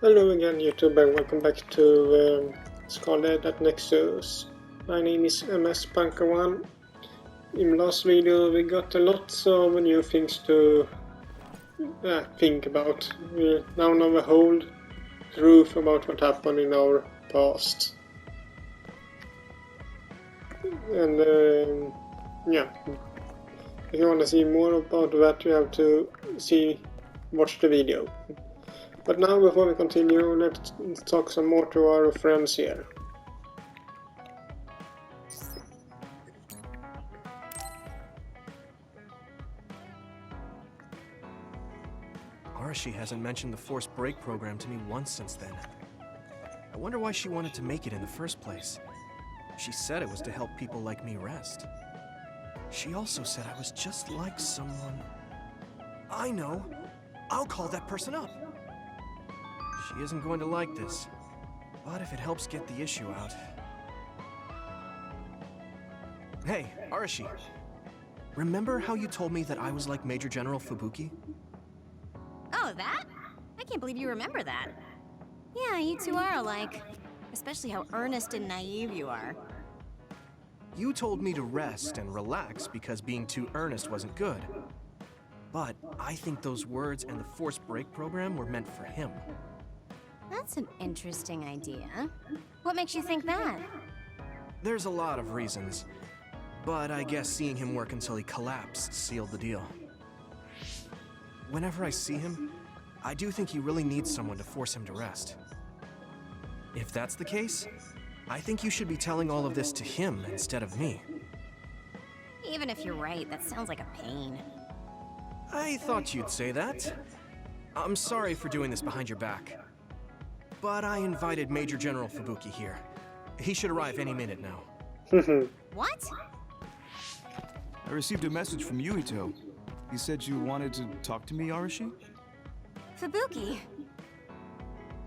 Hello again YouTube and welcome back to Scarlet Nexus. My name is MS-Punker1. In last video we got a lot of new things to think about. We now know the whole truth about what happened in our past. And yeah, if you want to see more about that you have to watch the video. But now, before we continue, let's talk some more to our friends here. Arashi hasn't mentioned the forced break program to me once since then. I wonder why she wanted to make it in the first place. She said it was to help people like me rest. She also said I was just like someone... I know! I'll call that person up! She isn't going to like this, but if it helps get the issue out... Hey, Arashi. Remember how you told me that I was like Major General Fubuki? Oh, that? I can't believe you remember that. Yeah, you two are alike. Especially how earnest and naive you are. You told me to rest and relax because being too earnest wasn't good. But I think those words and the forced break program were meant for him. That's an interesting idea. What makes you think that? There's a lot of reasons, but I guess seeing him work until he collapsed sealed the deal. Whenever I see him, I do think he really needs someone to force him to rest. If that's the case, I think you should be telling all of this to him instead of me. Even if you're right, that sounds like a pain. I thought you'd say that. I'm sorry for doing this behind your back. But I invited Major General Fubuki here. He should arrive any minute now. What? I received a message from Yuito. He said you wanted to talk to me, Arashi? Fubuki?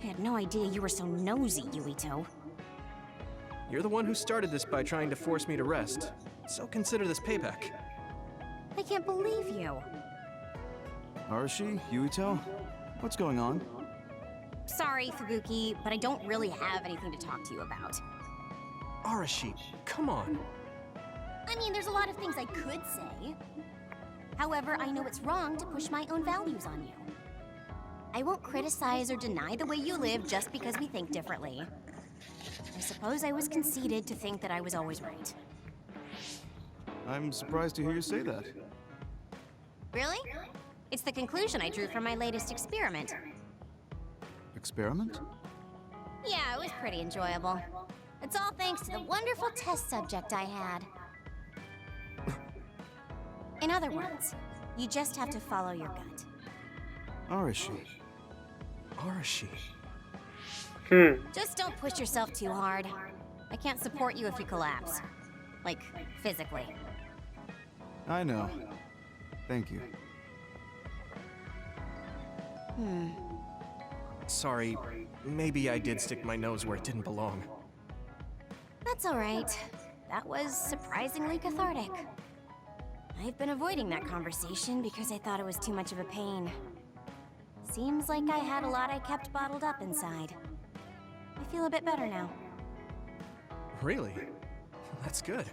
I had no idea you were so nosy, Yuito. You're the one who started this by trying to force me to rest, so consider this payback. I can't believe you. Arashi? Yuito? What's going on? Sorry, Fubuki, but I don't really have anything to talk to you about. Arashi, come on. I mean, there's a lot of things I could say. However, I know it's wrong to push my own values on you. I won't criticize or deny the way you live just because we think differently. I suppose I was conceited to think that I was always right. I'm surprised to hear you say that. Really? It's the conclusion I drew from my latest experiment. Experiment? Yeah, it was pretty enjoyable. It's all thanks to the wonderful test subject I had. In other words, you just have to follow your gut. Arashi. Arashi. Just don't push yourself too hard. I can't support you if you collapse. Like, physically. I know. Thank you. Sorry, maybe I did stick my nose where it didn't belong. That's all right. That was surprisingly cathartic. I've been avoiding that conversation because I thought it was too much of a pain. Seems like I had a lot I kept bottled up inside. I feel a bit better now. Really? That's good.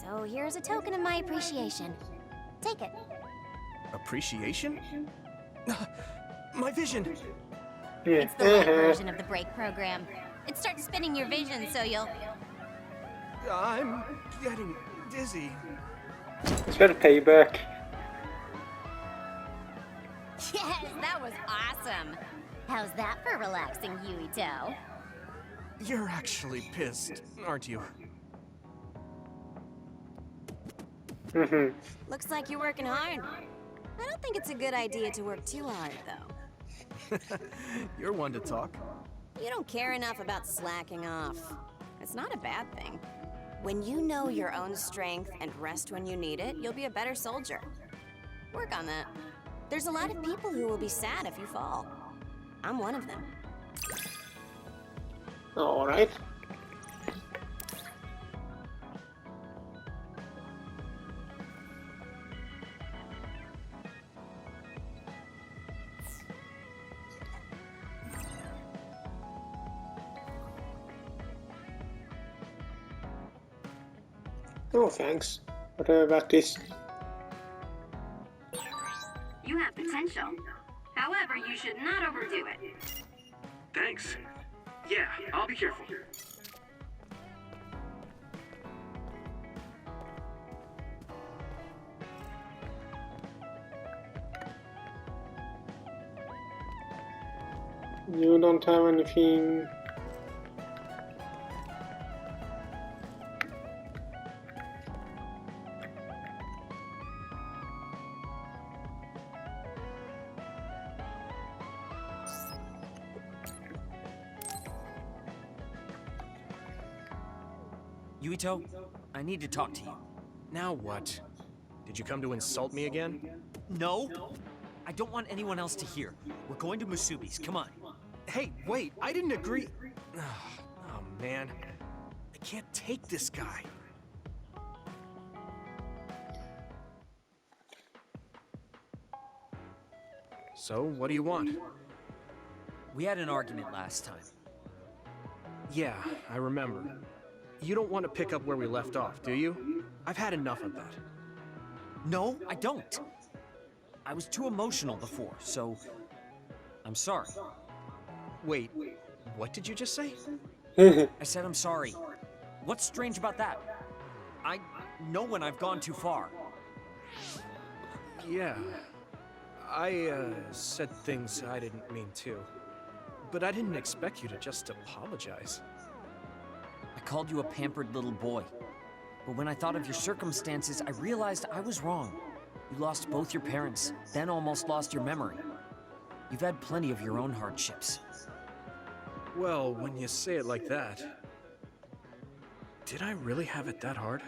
So here's a token of my appreciation. Take it. Appreciation? My vision! It's the light version of the break program. It starts spinning your vision so you'll... I'm getting dizzy. It's got a payback. Yes, that was awesome! How's that for relaxing, Yuito? You're actually pissed, aren't you? Looks like you're working hard. I don't think it's a good idea to work too hard, though. You're one to talk. You don't care enough about slacking off. It's not a bad thing. When you know your own strength and rest when you need it, you'll be a better soldier. Work on that. There's a lot of people who will be sad if you fall. I'm one of them. Alright. No thanks. What about this? You have potential. However, you should not overdo it. Thanks. Yeah, I'll be careful. You don't have anything. Yuito, I need to talk to you. Now what? Did you come to insult me again? No? I don't want anyone else to hear. We're going to Musubi's, come on. Hey, wait, I didn't agree. Oh, man. I can't take this guy. So, what do you want? We had an argument last time. Yeah, I remember. You don't want to pick up where we left off, do you? I've had enough of that. No, I don't. I was too emotional before, so I'm sorry. Wait, what did you just say? I said I'm sorry. What's strange about that? I know when I've gone too far. Yeah, I said things I didn't mean to. But I didn't expect you to just apologize. I called you a pampered little boy. But when I thought of your circumstances, I realized I was wrong. You lost both your parents, then almost lost your memory. You've had plenty of your own hardships. Well, when you say it like that... Did I really have it that hard?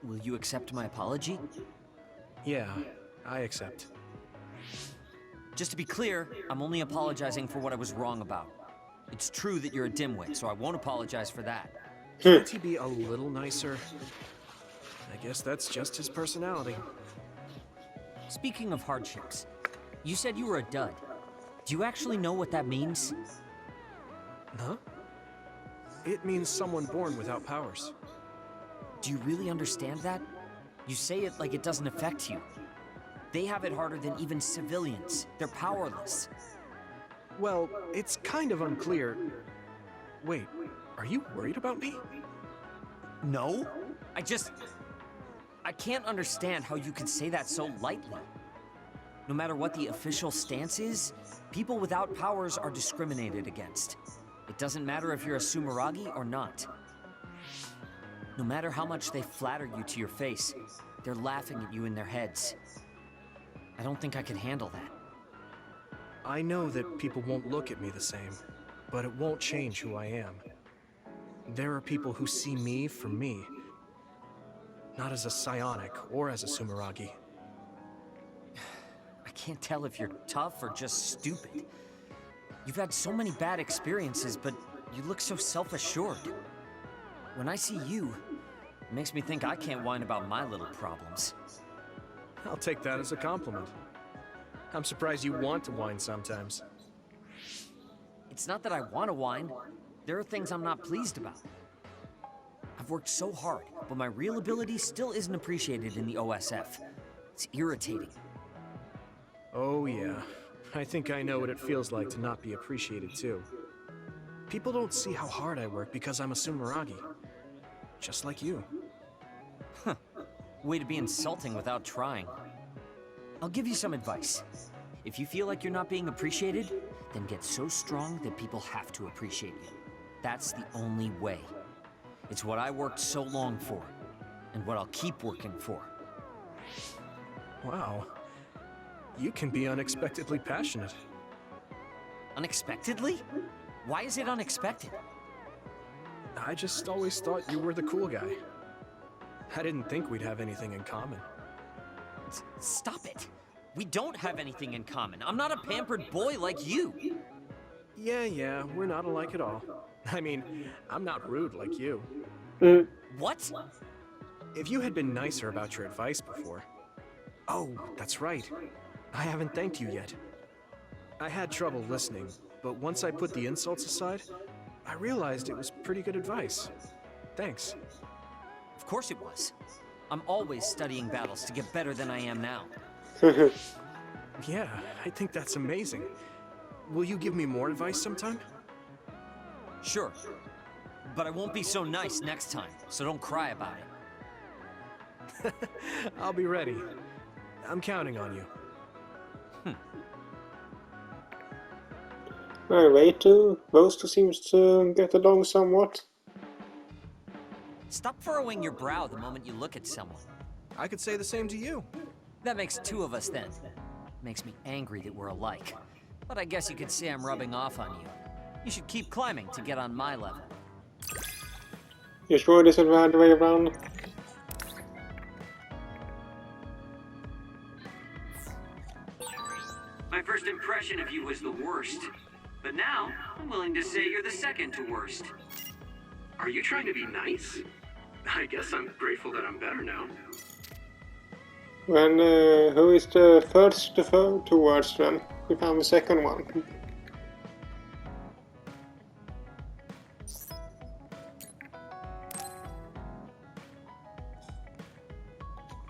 Will you accept my apology? Yeah, I accept. Just to be clear, I'm only apologizing for what I was wrong about. It's true that you're a dimwit, so I won't apologize for that. Can't he be a little nicer? I guess that's just his personality. Speaking of hardships, you said you were a dud. Do you actually know what that means? Huh? It means someone born without powers. Do you really understand that? You say it like it doesn't affect you. They have it harder than even civilians. They're powerless. Well, it's kind of unclear. Wait, are you worried about me? No? I can't understand how you can say that so lightly. No matter what the official stance is, people without powers are discriminated against. It doesn't matter if you're a Sumeragi or not. No matter how much they flatter you to your face, they're laughing at you in their heads. I don't think I could handle that. I know that people won't look at me the same, but it won't change who I am. There are people who see me for me, not as a psionic or as a Sumeragi. I can't tell if you're tough or just stupid. You've had so many bad experiences, but you look so self-assured. When I see you, it makes me think I can't whine about my little problems. I'll take that as a compliment. I'm surprised you want to whine sometimes. It's not that I want to whine. There are things I'm not pleased about. I've worked so hard, but my real ability still isn't appreciated in the OSF. It's irritating. Oh yeah, I think I know what it feels like to not be appreciated too. People don't see how hard I work because I'm a Sumeragi. Just like you. Way to be insulting without trying. I'll give you some advice. If you feel like you're not being appreciated, then get so strong that people have to appreciate you. That's the only way. It's what I worked so long for, and what I'll keep working for. Wow. You can be unexpectedly passionate. Unexpectedly? Why is it unexpected? I just always thought you were the cool guy. I didn't think we'd have anything in common. Stop it! We don't have anything in common. I'm not a pampered boy like you. Yeah, we're not alike at all. I mean, I'm not rude like you. What? If you had been nicer about your advice before... Oh, that's right. I haven't thanked you yet. I had trouble listening, but once I put the insults aside, I realized it was pretty good advice. Thanks. Of course it was. I'm always studying battles to get better than I am now. Yeah, I think that's amazing. Will you give me more advice sometime? Sure. But I won't be so nice next time, so don't cry about it. I'll be ready. I'm counting on you. Alright, those two seems to get along somewhat. Stop furrowing your brow the moment you look at someone. I could say the same to you. That makes two of us then. Makes me angry that we're alike. But I guess you could say I'm rubbing off on you. You should keep climbing to get on my level. You sure this is the right way around? My first impression of you was the worst. But now, I'm willing to say you're the second to worst. Are you trying to be nice? I guess I'm grateful that I'm better now. Then who is the first to worst then? If I'm the second one.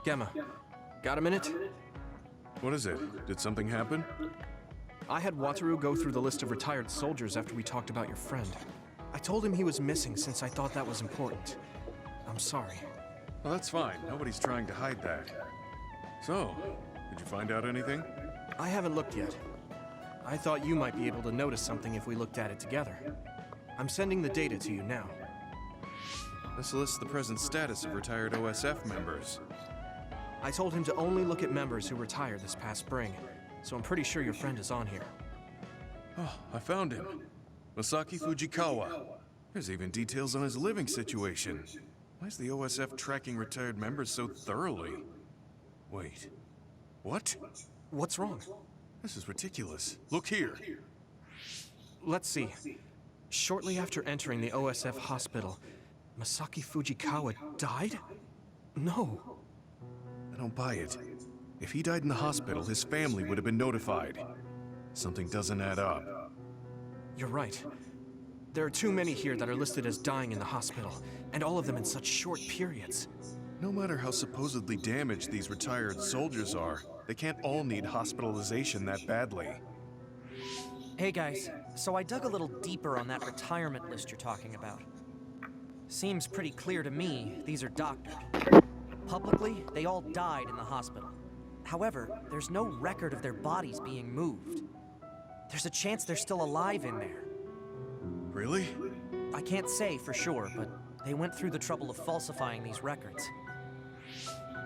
Gemma, got a minute? What is it? Did something happen? I had Wataru go through the list of retired soldiers after we talked about your friend. I told him he was missing since I thought that was important. I'm sorry. Well, that's fine. Nobody's trying to hide that. So, did you find out anything? I haven't looked yet. I thought you might be able to notice something if we looked at it together. I'm sending the data to you now. This lists the present status of retired OSF members. I told him to only look at members who retired this past spring, so I'm pretty sure your friend is on here. Oh, I found him. Masaki Fujikawa. There's even details on his living situation. Why is the OSF tracking retired members so thoroughly? Wait. What? What's wrong? This is ridiculous. Look here. Let's see. Shortly after entering the OSF hospital, Masaki Fujikawa died? No. I don't buy it. If he died in the hospital, his family would have been notified. Something doesn't add up. You're right. There are too many here that are listed as dying in the hospital, and all of them in such short periods. No matter how supposedly damaged these retired soldiers are, they can't all need hospitalization that badly. Hey guys, so I dug a little deeper on that retirement list you're talking about. Seems pretty clear to me these are doctored. Publicly, they all died in the hospital. However, there's no record of their bodies being moved. There's a chance they're still alive in there. Really? I can't say for sure, but they went through the trouble of falsifying these records.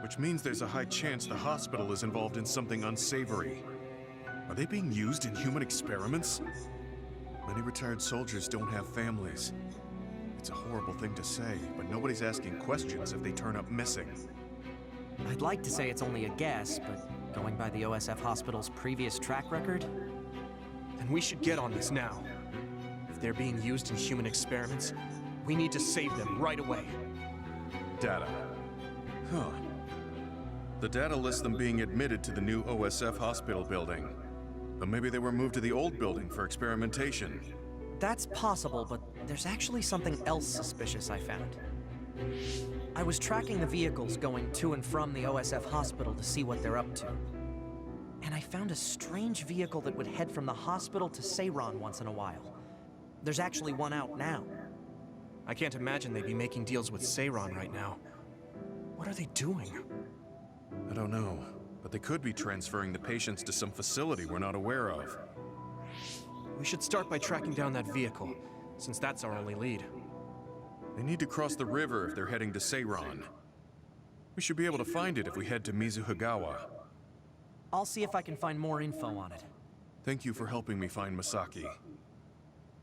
Which means there's a high chance the hospital is involved in something unsavory. Are they being used in human experiments? Many retired soldiers don't have families. It's a horrible thing to say, but nobody's asking questions if they turn up missing. I'd like to say it's only a guess, but going by the OSF hospital's previous track record... Then we should get on this now. If they're being used in human experiments, we need to save them right away. Data. Huh. The data lists them being admitted to the new OSF hospital building. But maybe they were moved to the old building for experimentation. That's possible, but there's actually something else suspicious I found. I was tracking the vehicles going to and from the OSF hospital to see what they're up to. And I found a strange vehicle that would head from the hospital to Seiran once in a while. There's actually one out now. I can't imagine they'd be making deals with Seiran right now. What are they doing? I don't know, but they could be transferring the patients to some facility we're not aware of. We should start by tracking down that vehicle, since that's our only lead. They need to cross the river if they're heading to Seiran. We should be able to find it if we head to Mizuhigawa. I'll see if I can find more info on it. Thank you for helping me find Masaki.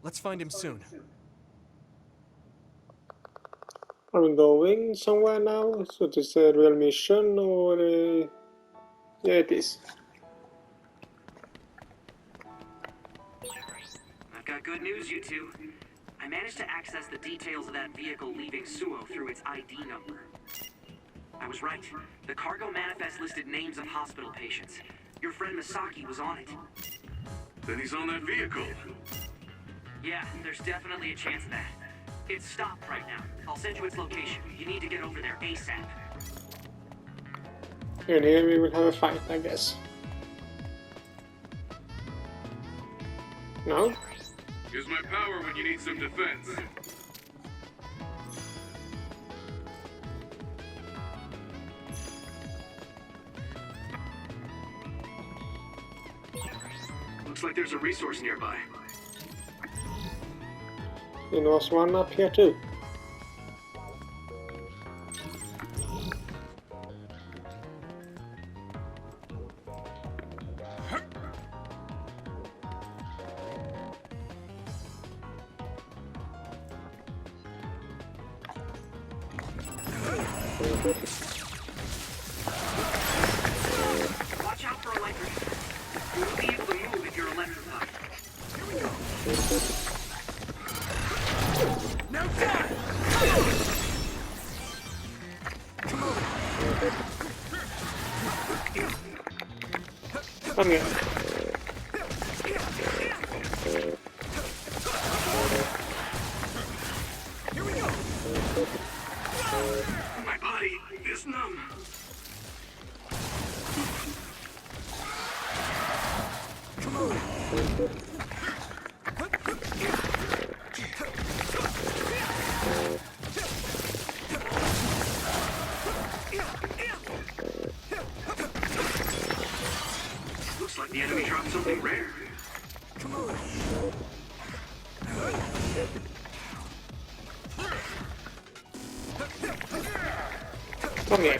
Let's find him soon. Are we going somewhere now? So this is a real mission or yeah, it is. I've got good news, you two. I managed to access the details of that vehicle leaving Suo through its ID number. I was right. The cargo manifest listed names of hospital patients. Your friend Masaki was on it. Then he's on that vehicle. Yeah, there's definitely a chance of that. It's stopped right now. I'll send you its location. You need to get over there ASAP. And here we will have a fight, I guess. No? Here's my power when you need some defense. Looks like there's a resource nearby. There was one up here too. Watch out for electric. You won't be able to move if you're electrified. Now die! Come here. My body is numb. Looks like the enemy dropped something rare. Come here.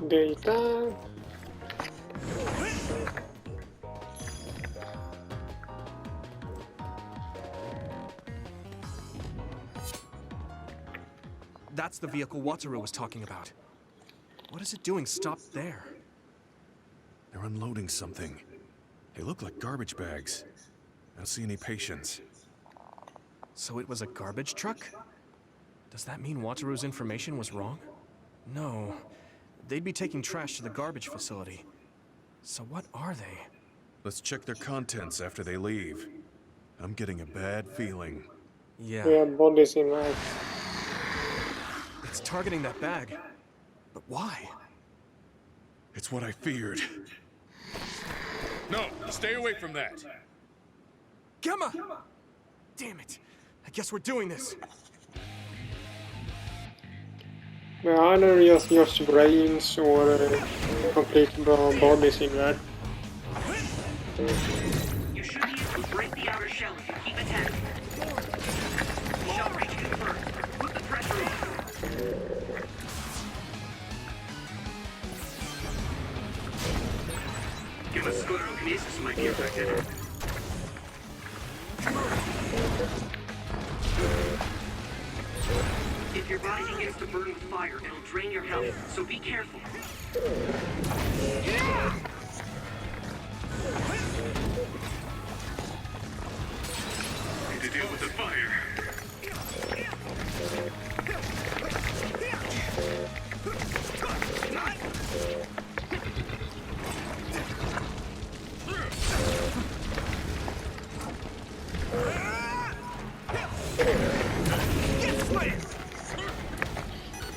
Data. That's the vehicle Wataru was talking about. What is it doing stopped there? They're unloading something. They look like garbage bags. I don't see any patients. So it was a garbage truck? Does that mean Wataru's information was wrong? No. They'd be taking trash to the garbage facility. So what are they? Let's check their contents after they leave. I'm getting a bad feeling. Yeah. We have bodies in life. It's targeting that bag. But why? It's what I feared. No, stay away from that. Gemma! Damn it. I guess we're doing this. There are either just brains or complete bodies in there. You should be able to break the outer shell if you keep attacking. Shell breach confirmed. Put the pressure on. Give us sclerokinesis might be affected. If your body begins to burn with fire, it'll drain your health, so be careful. Need to deal with the fire.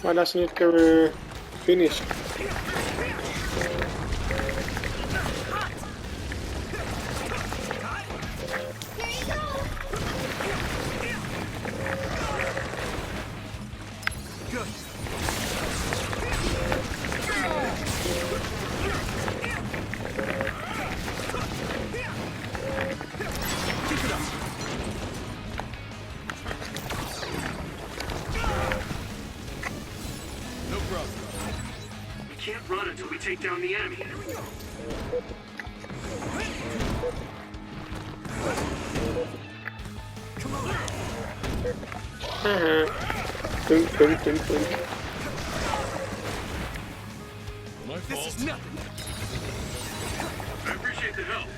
Why doesn't it go finish? Good. Keep it up. No problem. We can't run until we take down the enemy. Dunk, dunk, dunk, dunk. My This fault. is nothing. I appreciate the help.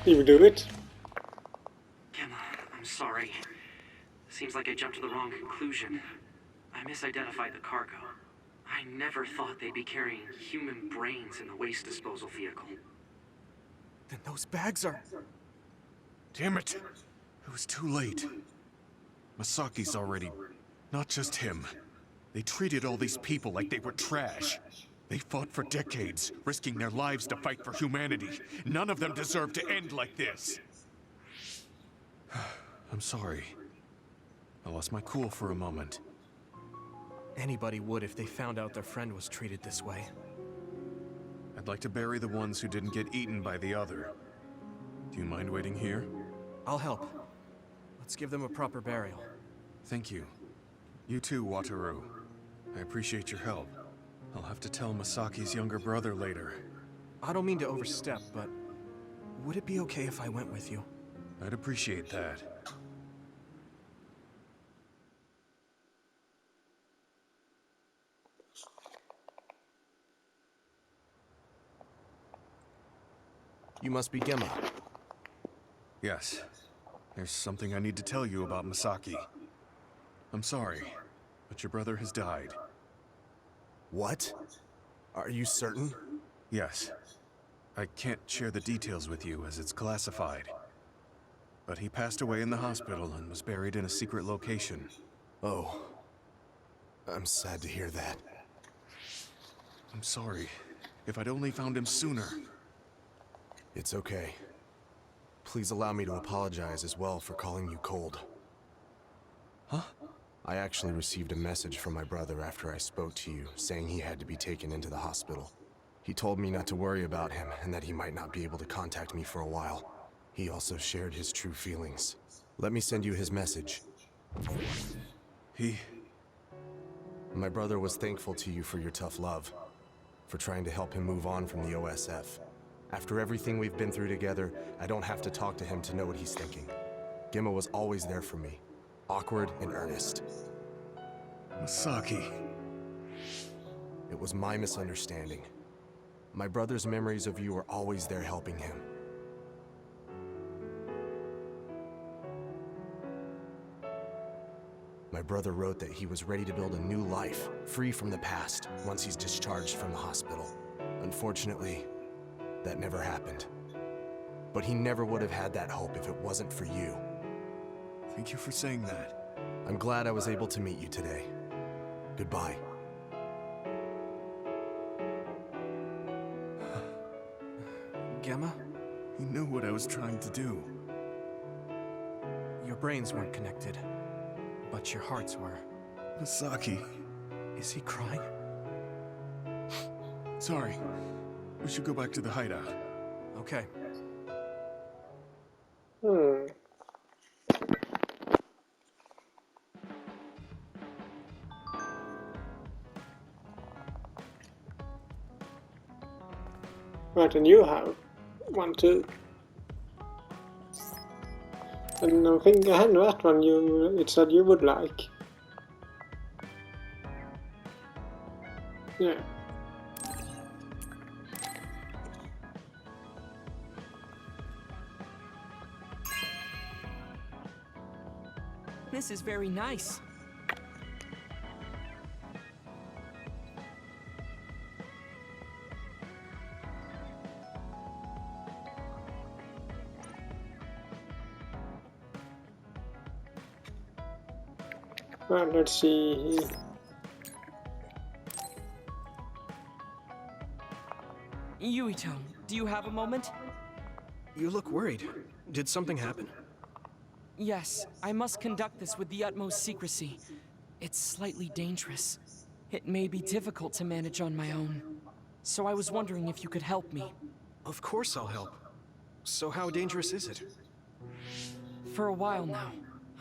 You do it. Gemma, I'm sorry. Seems like I jumped to the wrong conclusion. I misidentified the cargo. I never thought they'd be carrying human brains in the waste disposal vehicle. Then those bags are... Damn it! It was too late. Masaki's already... Not just him. They treated all these people like they were trash. They fought for decades, risking their lives to fight for humanity. None of them deserve to end like this. I'm sorry. I lost my cool for a moment. Anybody would if they found out their friend was treated this way. I'd like to bury the ones who didn't get eaten by the other. Do you mind waiting here? I'll help. Let's give them a proper burial. Thank you. You too, Wataru. I appreciate your help. I'll have to tell Masaki's younger brother later. I don't mean to overstep, but would it be okay if I went with you? I'd appreciate that. You must be Gemma. Yes. There's something I need to tell you about Masaki. I'm sorry, but your brother has died. What? Are you certain? Yes. I can't share the details with you as it's classified. But he passed away in the hospital and was buried in a secret location. Oh. I'm sad to hear that. I'm sorry. If I'd only found him sooner. It's okay. Please allow me to apologize as well for calling you cold. Huh? I actually received a message from my brother after I spoke to you, saying he had to be taken into the hospital. He told me not to worry about him, and that he might not be able to contact me for a while. He also shared his true feelings. Let me send you his message. My brother was thankful to you for your tough love, for trying to help him move on from the OSF. After everything we've been through together, I don't have to talk to him to know what he's thinking. Gemma was always there for me, awkward and earnest. Masaki. It was my misunderstanding. My brother's memories of you were always there helping him. My brother wrote that he was ready to build a new life, free from the past, once he's discharged from the hospital. Unfortunately, that never happened. But he never would have had that hope if it wasn't for you. Thank you for saying that. I'm glad I was able to meet you today. Goodbye. Gemma? He knew what I was trying to do. Your brains weren't connected, but your hearts were. Masaki. Is he crying? Sorry. We should go back to the hideout. Okay. Right, and you have one too. And I think I had that one it said you would like. Yeah. This is very nice. Well, let's see. Yuito, do you have a moment? You look worried. Did something happen? Yes, I must conduct this with the utmost secrecy. It's slightly dangerous. It may be difficult to manage on my own. So I was wondering if you could help me. Of course I'll help. So how dangerous is it? For a while now,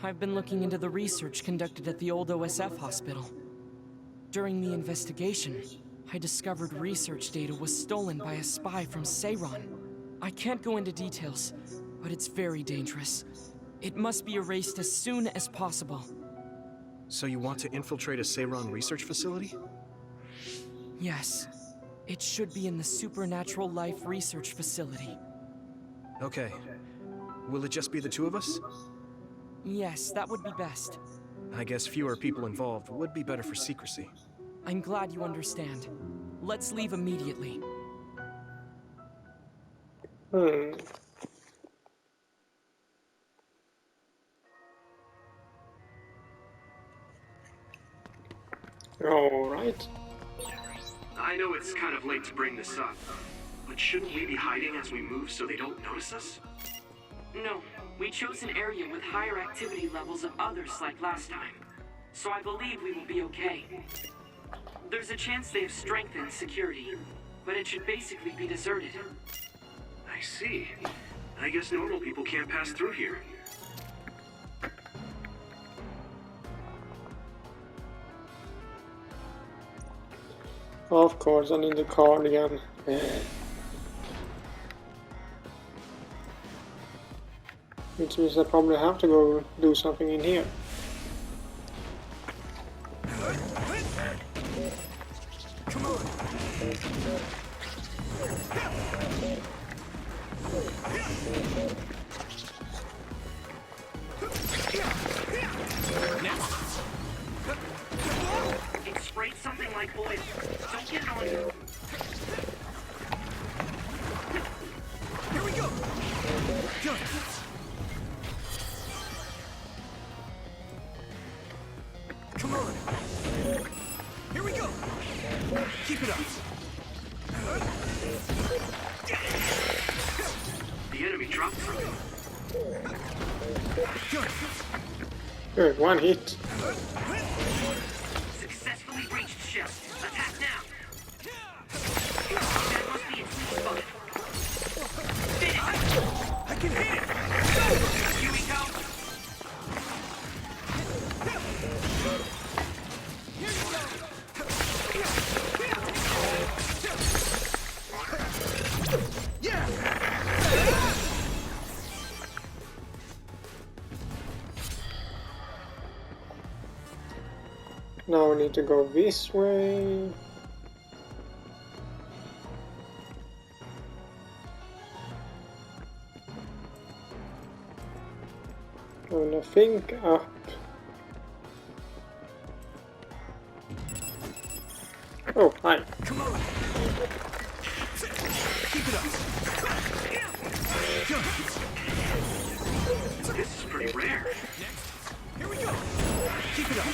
I've been looking into the research conducted at the old OSF hospital. During the investigation, I discovered research data was stolen by a spy from Seiron. I can't go into details, but it's very dangerous. It must be erased as soon as possible. So you want to infiltrate a Seiron research facility? Yes. It should be in the Supernatural Life Research Facility. Okay. Will it just be the two of us? Yes, that would be best. I guess fewer people involved would be better for secrecy. I'm glad you understand. Let's leave immediately. Alright. I know it's kind of late to bring this up, but shouldn't we be hiding as we move so they don't notice us? No, we chose an area with higher activity levels of others like last time. So I believe we will be okay. There's a chance they have strengthened security, but it should basically be deserted. I see. I guess normal people can't pass through here. Of course, I need the card again. Which means I probably have to go do something in here. Come on. It sprayed something like oil. Don't get it on you. Here we go. Good. Come on. Here we go. Keep it up. The enemy dropped something. Good. Good, one hit. Successfully breached shell. Attack now. That must be its weak spot. Finish. I can hit it. Here we go. Yeah. Now we need to go this way. And I think up. Oh, hi. Come on. Keep it up. Good. This is pretty rare. Here we go. Keep it up.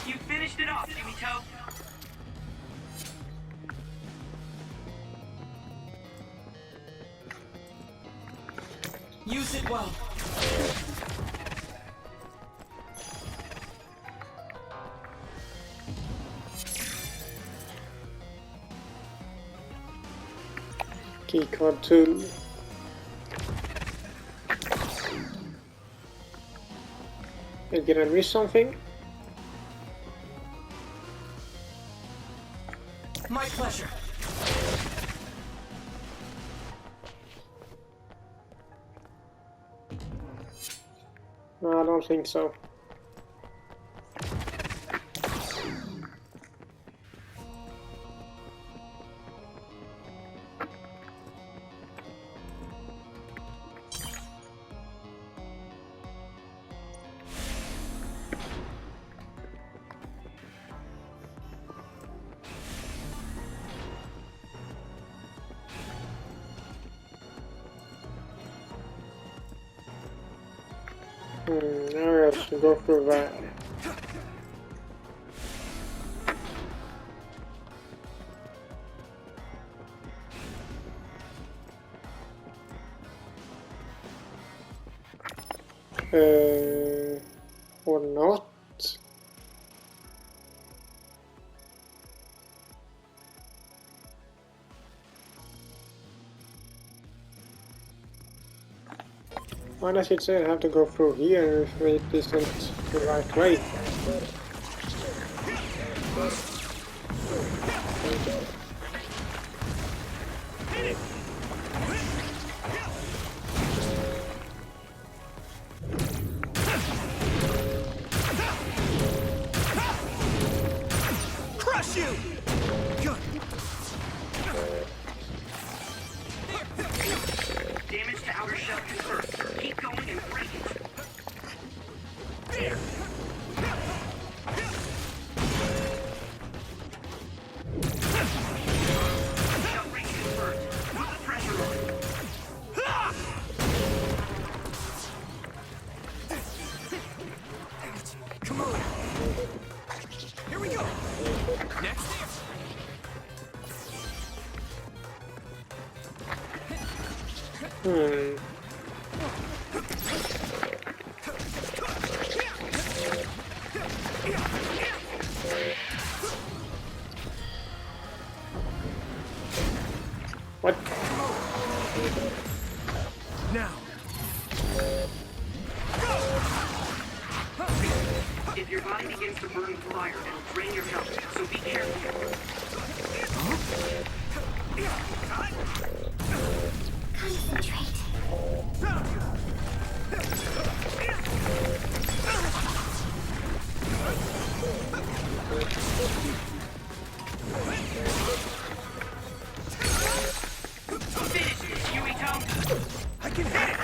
You finished it off, Jimmy Toe. Use it well. Keycard 2. Did I miss something? My pleasure. No, I don't think so. Now I have to go through that. Or not. Why does it say I have to go through here if it isn't the right way? Crush you! Good. Damage to outer shell confirmed. Keep going and break it. There. Shell breach confirmed. Put the pressure on. Come on. Here we go. Next. What? Now. If your body begins to burn with fire, it'll drain your health, so be careful. Concentrate. Finish it, Huey-Tone. I can hit it.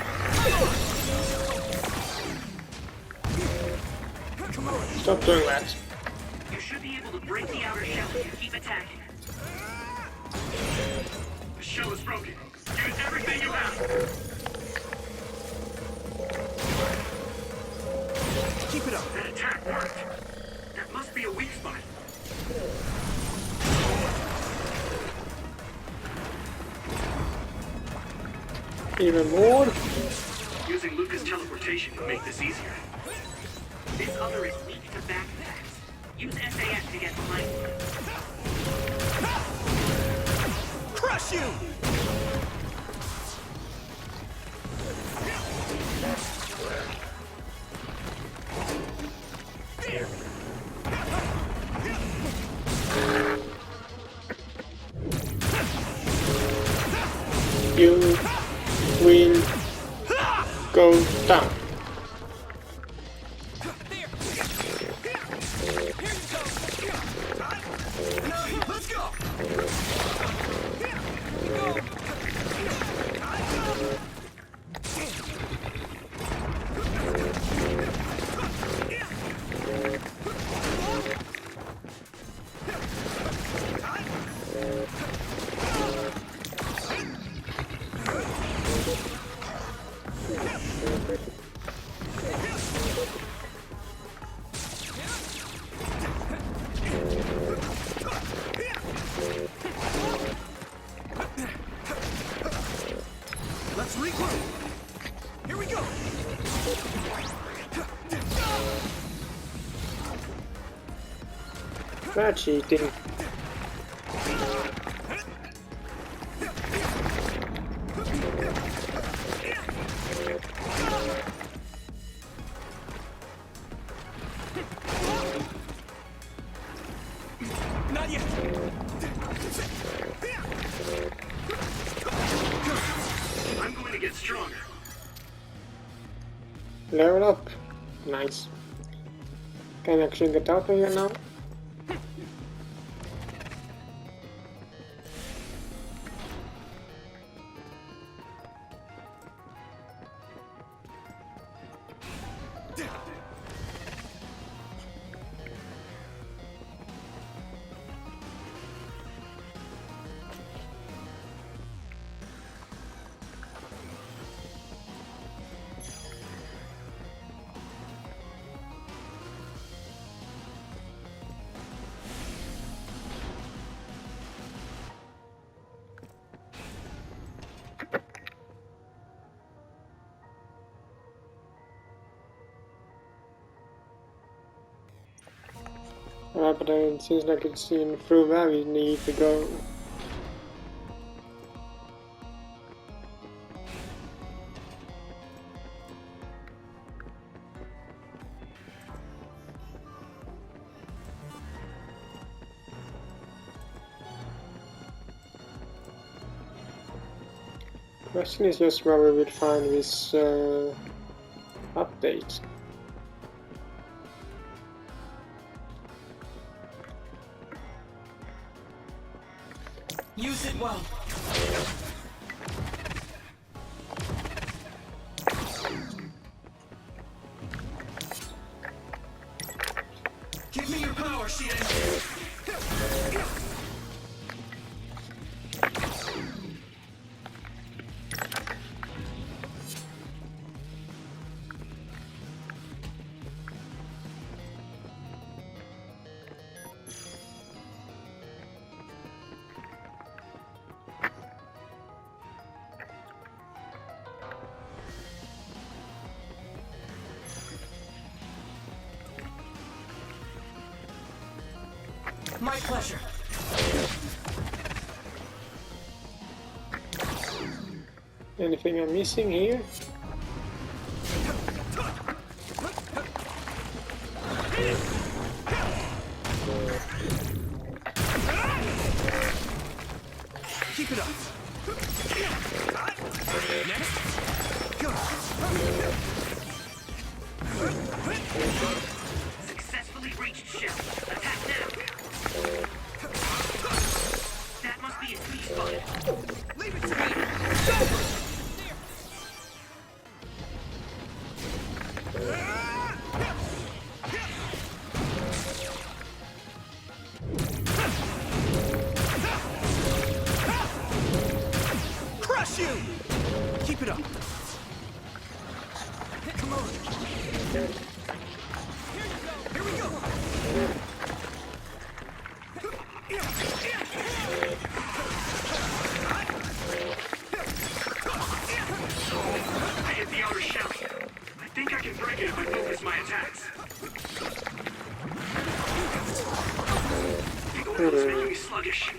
Come on. Stop doing that. You should be able to break the outer shell if you keep attacking. The shell is broken. Use everything you have. Keep it up. That attack worked. That must be a weak spot. Even more? Using Lucas' teleportation would make this easier. This other is weak to back attacks. Use SAS to get behind him. Crush you! There. You will go down. Let's go! Let's regroup. Here we go. That's cheating. Not yet. I'm going to get stronger. Level up. Nice. Can I actually get out of here now? But it seems like it's in through where we need to go. Question is just where we will find this update. Use it well. Give me your power, Shien. My pleasure. Anything I'm missing here? Keep it up. Next. Go. Successfully breached shell. Attack now. That must be a sweet spot. Leave it to me. Go. Crush you. Keep it up. Come on. Here we go. I hit the outer shell. I think I can break it if I focus my attacks. The oil's making me sluggish.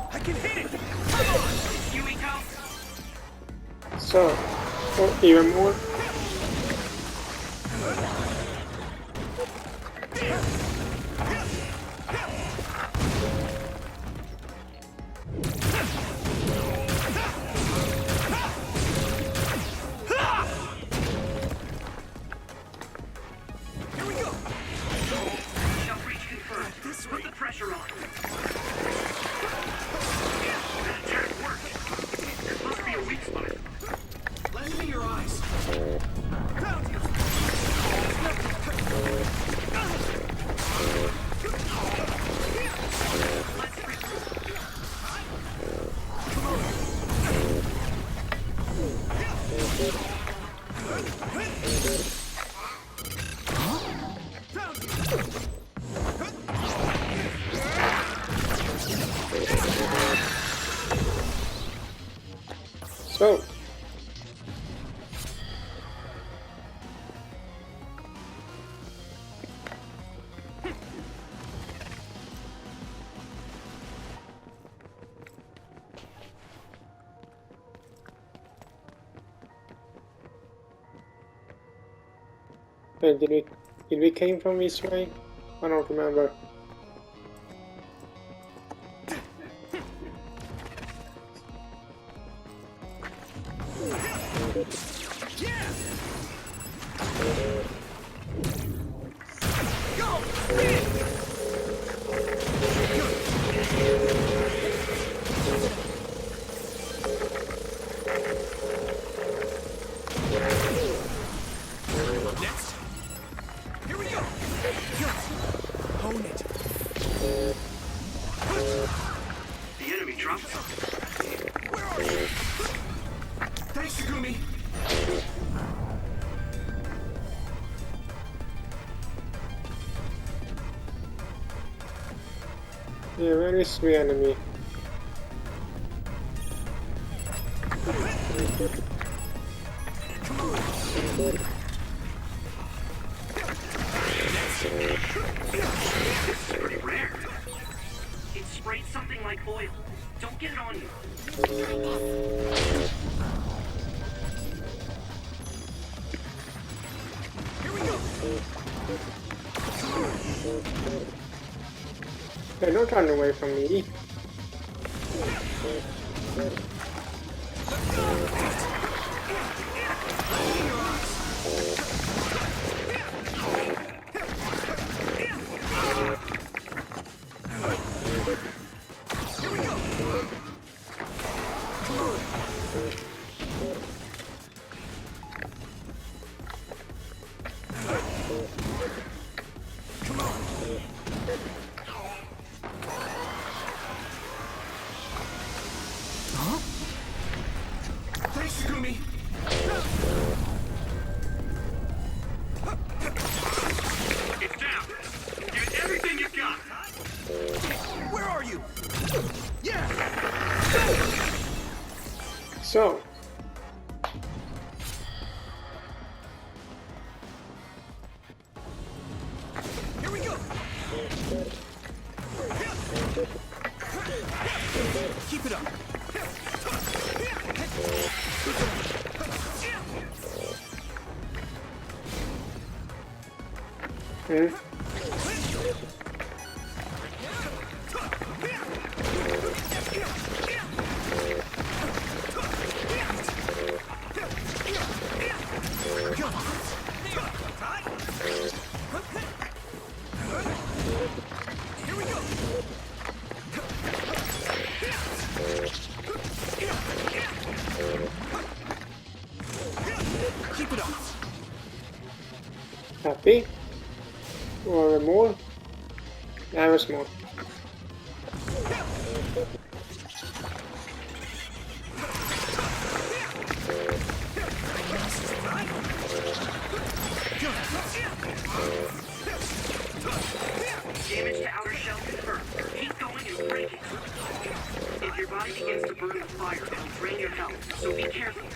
I can hit it. Yuiko, So, oh, even more. shell breach confirmed. Put the pressure on. That attack worked. There must be a weak spot. Lend me your eyes. Found you. Let's regroup. So, did we came from this way? I don't remember. Next. Here we go. Own it. The enemy dropped something. Where are you? Thanks, Kagumi. Yeah, where is the enemy? This is pretty rare. It sprayed something like oil. Don't get it on you. Here we go. They're not running away from me. So. Here we go. Keep it up. Keep it up. Happy? Or more? There was more. Damage to outer shell confirmed. Keep going and break it. If your body begins to burn with fire, it'll drain your health, so be careful.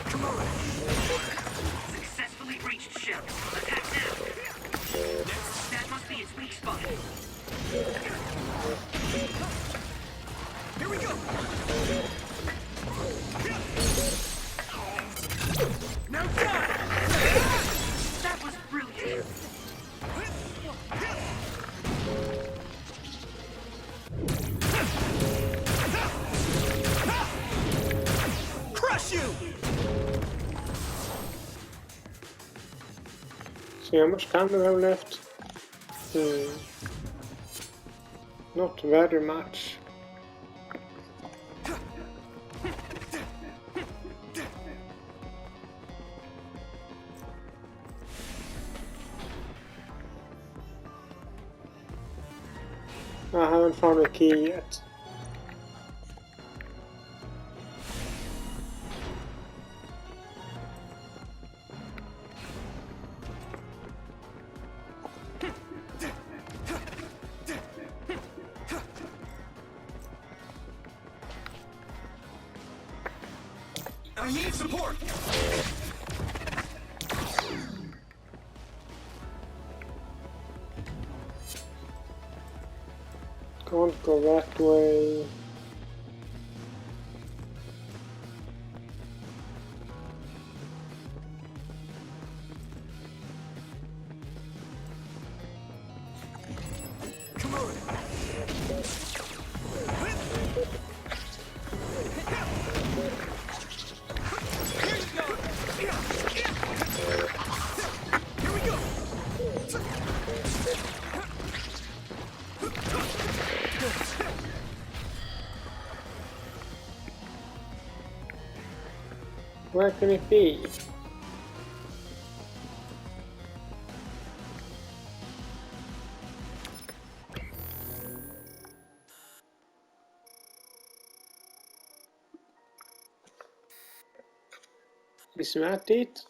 Come on. Successfully breached shell. Attack now. That must be its weak spot. Here we go. Now die. That was brilliant. Crush you. See how much time we have left? Not very much. I haven't found a key yet. I need support. Can't go that way. Come on. Here we go. Where can it be? Is that it?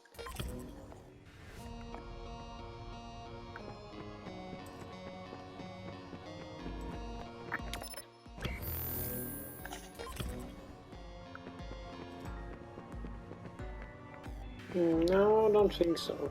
No, I don't think so.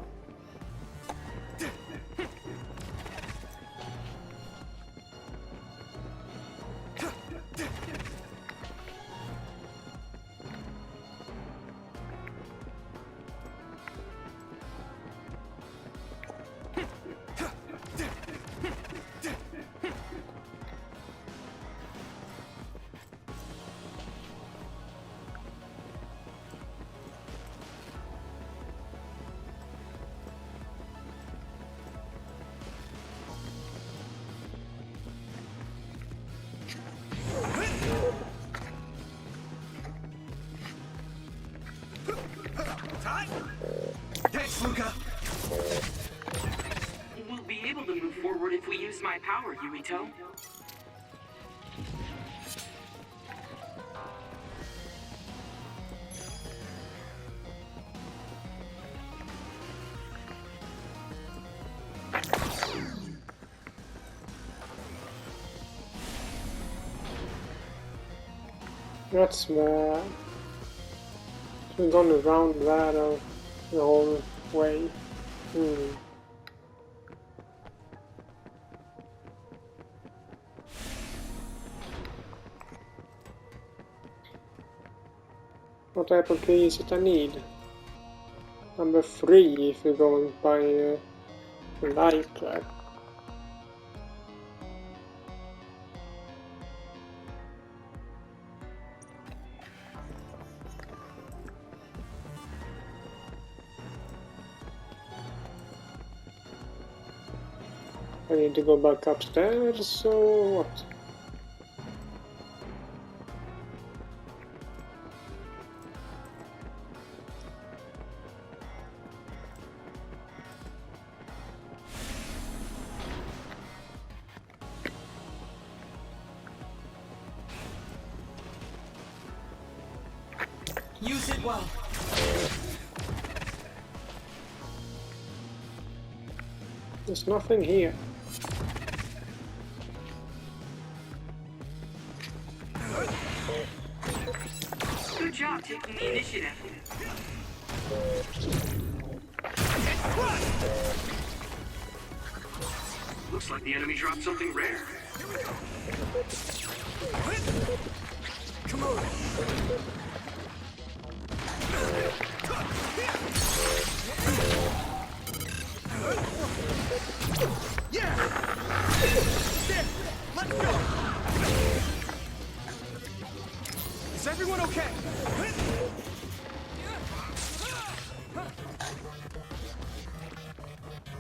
Thanks, Luca. We'll be able to move forward if we use my power, Yuito. That's bad. We've gone around that the whole way. What type of key is it I need? Number 3 if we're going by light track. I need to go back upstairs, so what? Use it well. There's nothing here. Good job taking the initiative. Looks like the enemy dropped something rare. Come on! Yeah! There! Let's go! Is everyone okay?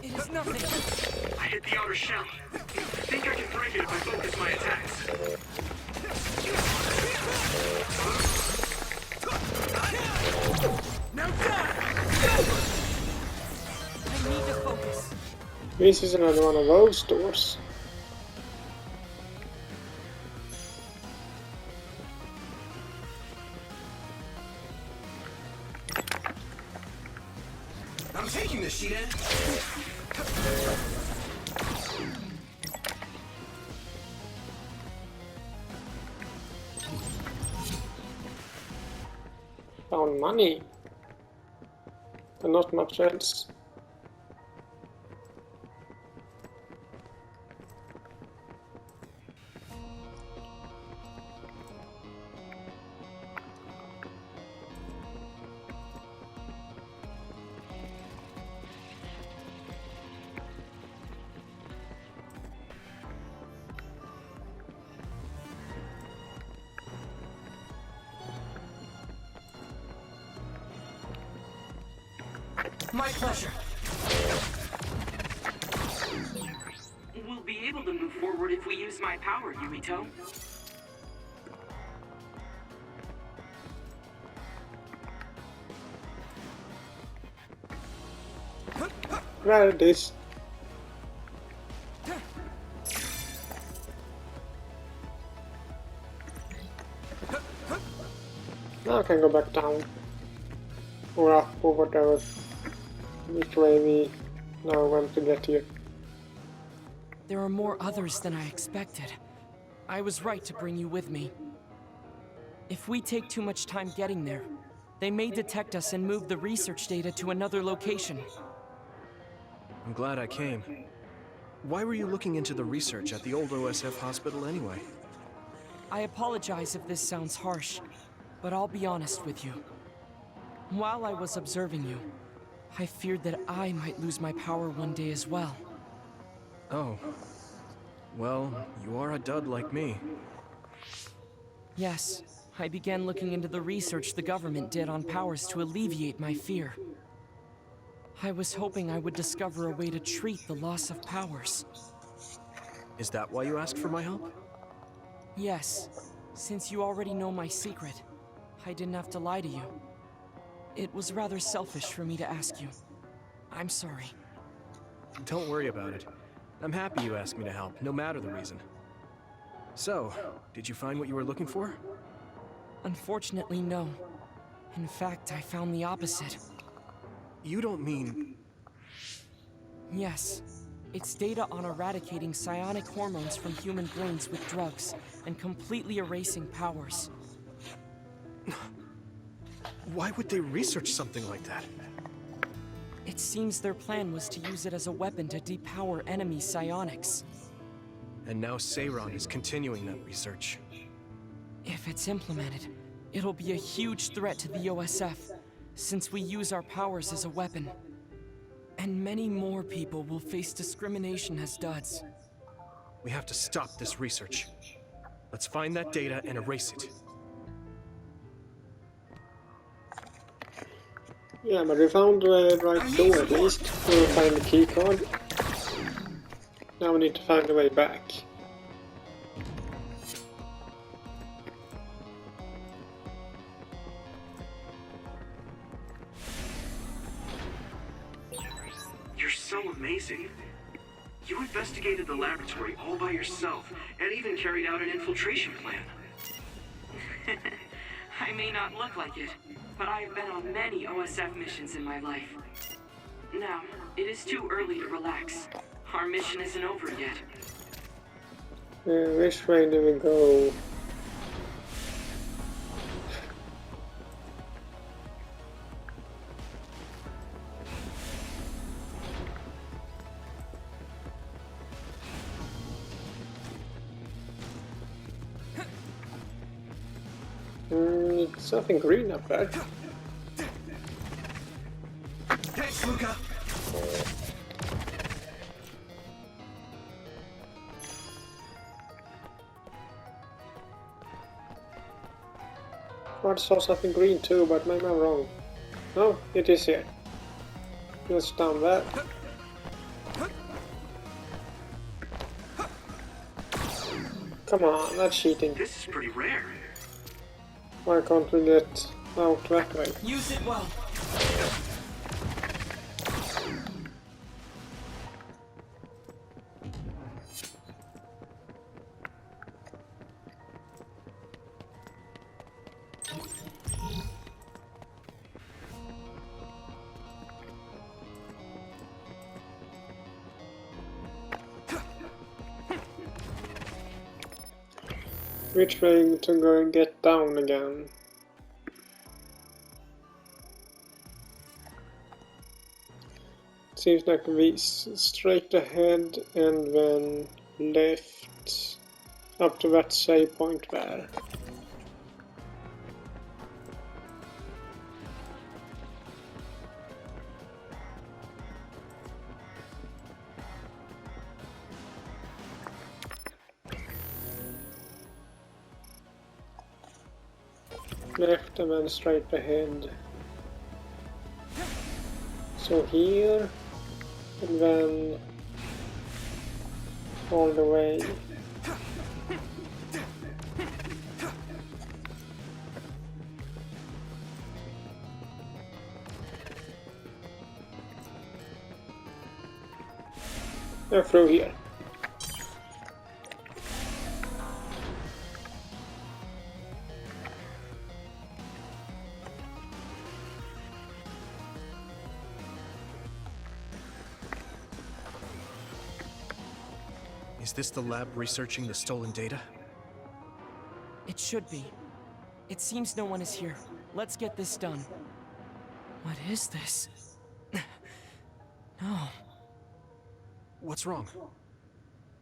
It is nothing. I hit the outer shell. I think I can break it if I focus my attacks. Now die! I need to focus. This is another one of those doors. I'm taking this, Sheeta! Found money, but not much else. My pleasure. We'll be able to move forward if we use my power, Yuito. There it is. Now I can go back down. Or up, or whatever. Which way we now want to get here. There are more others than I expected. I was right to bring you with me. If we take too much time getting there, they may detect us and move the research data to another location. I'm glad I came. Why were you looking into the research at the old OSF hospital anyway? I apologize if this sounds harsh, but I'll be honest with you. While I was observing you, I feared that I might lose my power one day as well. Oh. Well, you are a dud like me. Yes, I began looking into the research the government did on powers to alleviate my fear. I was hoping I would discover a way to treat the loss of powers. Is that why you asked for my help? Yes, since you already know my secret, I didn't have to lie to you. It was rather selfish for me to ask you. I'm sorry. Don't worry about it. I'm happy you asked me to help, no matter the reason. So, did you find what you were looking for? Unfortunately, no. In fact, I found the opposite. You don't mean... Yes. It's data on eradicating psionic hormones from human brains with drugs, and completely erasing powers. Why would they research something like that? It seems their plan was to use it as a weapon to depower enemy psionics. And now Seiron is continuing that research. If it's implemented, it'll be a huge threat to the OSF, since we use our powers as a weapon. And many more people will face discrimination as duds. We have to stop this research. Let's find that data and erase it. Yeah, but we found the right door at least. We'll find the key card. Now we need to find the way back. You're so amazing. You investigated the laboratory all by yourself, and even carried out an infiltration plan. I may not look like it, but I have been on many OSF missions in my life. Now, it is too early to relax. Our mission isn't over yet. Which way do we go? It's something green up there. Thanks, Luca! I saw something green too, but maybe I'm wrong. No, it is here. Let's down there. Come on, that's cheating. This is pretty rare. Why can't we get out that way? Use it well. Which way to go and get down again? Seems like we straight ahead and then left up to that save point there. Left and then straight ahead. So here, and then all the way. And through here. Is this the lab researching the stolen data? It should be. It seems no one is here. Let's get this done. What is this? No. What's wrong?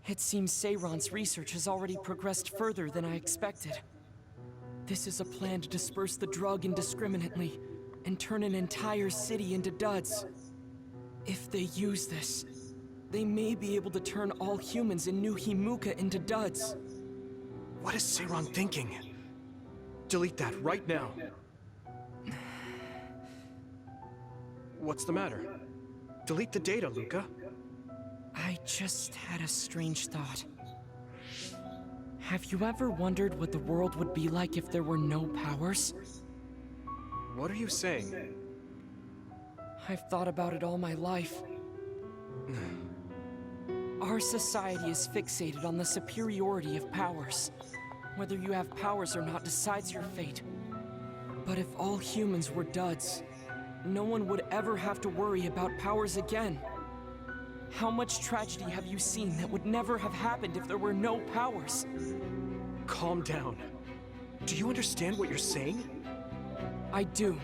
It seems Seiron's research has already progressed further than I expected. This is a plan to disperse the drug indiscriminately and turn an entire city into duds. If they use this, they may be able to turn all humans in New Himuka into duds. What is Seiron thinking? Delete that right now. What's the matter? Delete the data, Luca. I just had a strange thought. Have you ever wondered what the world would be like if there were no powers? What are you saying? I've thought about it all my life. Our society is fixated on the superiority of powers. Whether you have powers or not decides your fate. But if all humans were duds, no one would ever have to worry about powers again. How much tragedy have you seen that would never have happened if there were no powers? Calm down. Do you understand what you're saying? I do.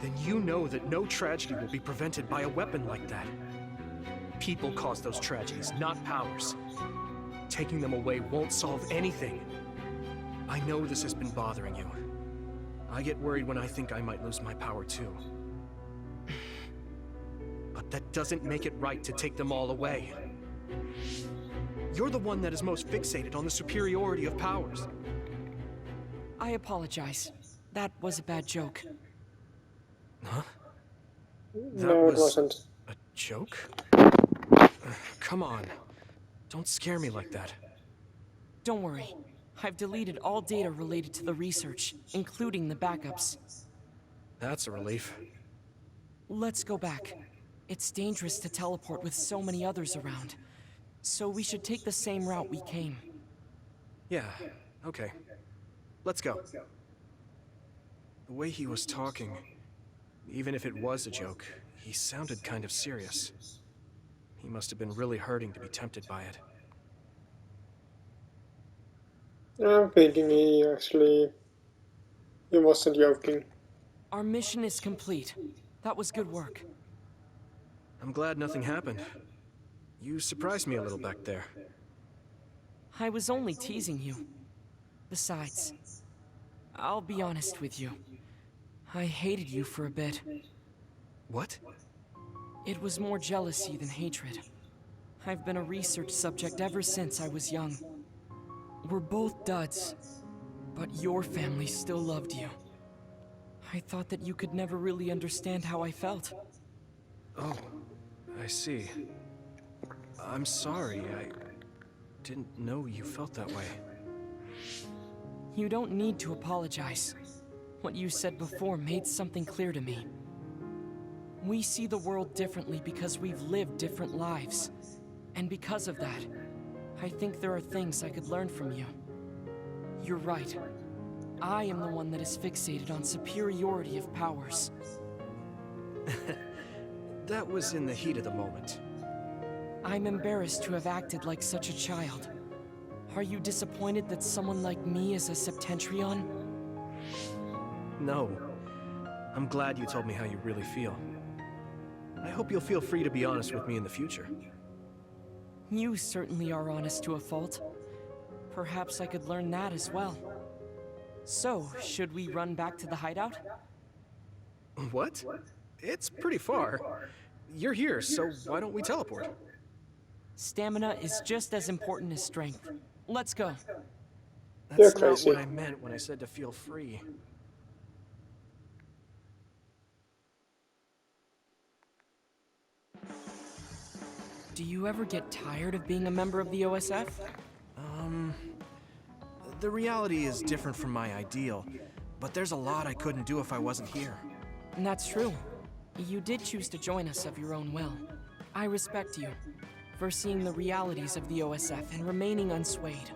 Then you know that no tragedy will be prevented by a weapon like that. People cause those tragedies, not powers. Taking them away won't solve anything. I know this has been bothering you. I get worried when I think I might lose my power too. But that doesn't make it right to take them all away. You're the one that is most fixated on the superiority of powers. I apologize. That was a bad joke. Huh? No, it wasn't. A joke? Come on. Don't scare me like that. Don't worry. I've deleted all data related to the research, including the backups. That's a relief. Let's go back. It's dangerous to teleport with so many others around. So we should take the same route we came. Yeah, okay. Let's go. The way he was talking, even if it was a joke, he sounded kind of serious. He must have been really hurting to be tempted by it. I'm thinking he wasn't joking. Our mission is complete. That was good work. I'm glad nothing happened. You surprised me a little back there. I was only teasing you. Besides, I'll be honest with you. I hated you for a bit. What? It was more jealousy than hatred. I've been a research subject ever since I was young. We're both duds, but your family still loved you. I thought that you could never really understand how I felt. Oh, I see. I'm sorry, I didn't know you felt that way. You don't need to apologize. What you said before made something clear to me. We see the world differently because we've lived different lives. And because of that, I think there are things I could learn from you. You're right. I am the one that is fixated on superiority of powers. That was in the heat of the moment. I'm embarrassed to have acted like such a child. Are you disappointed that someone like me is a Septentrion? No. I'm glad you told me how you really feel. I hope you'll feel free to be honest with me in the future. You certainly are honest to a fault. Perhaps I could learn that as well. So, should we run back to the hideout? What? It's pretty far. You're here, so why don't we teleport? Stamina is just as important as strength. Let's go. You're That's not crazy. what I meant when I said to feel free. Do you ever get tired of being a member of the OSF? The reality is different from my ideal, but there's a lot I couldn't do if I wasn't here. And that's true. You did choose to join us of your own will. I respect you for seeing the realities of the OSF and remaining unswayed.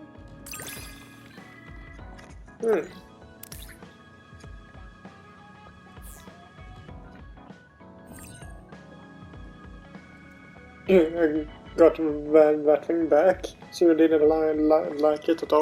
I got that thing back, so you didn't like it at all.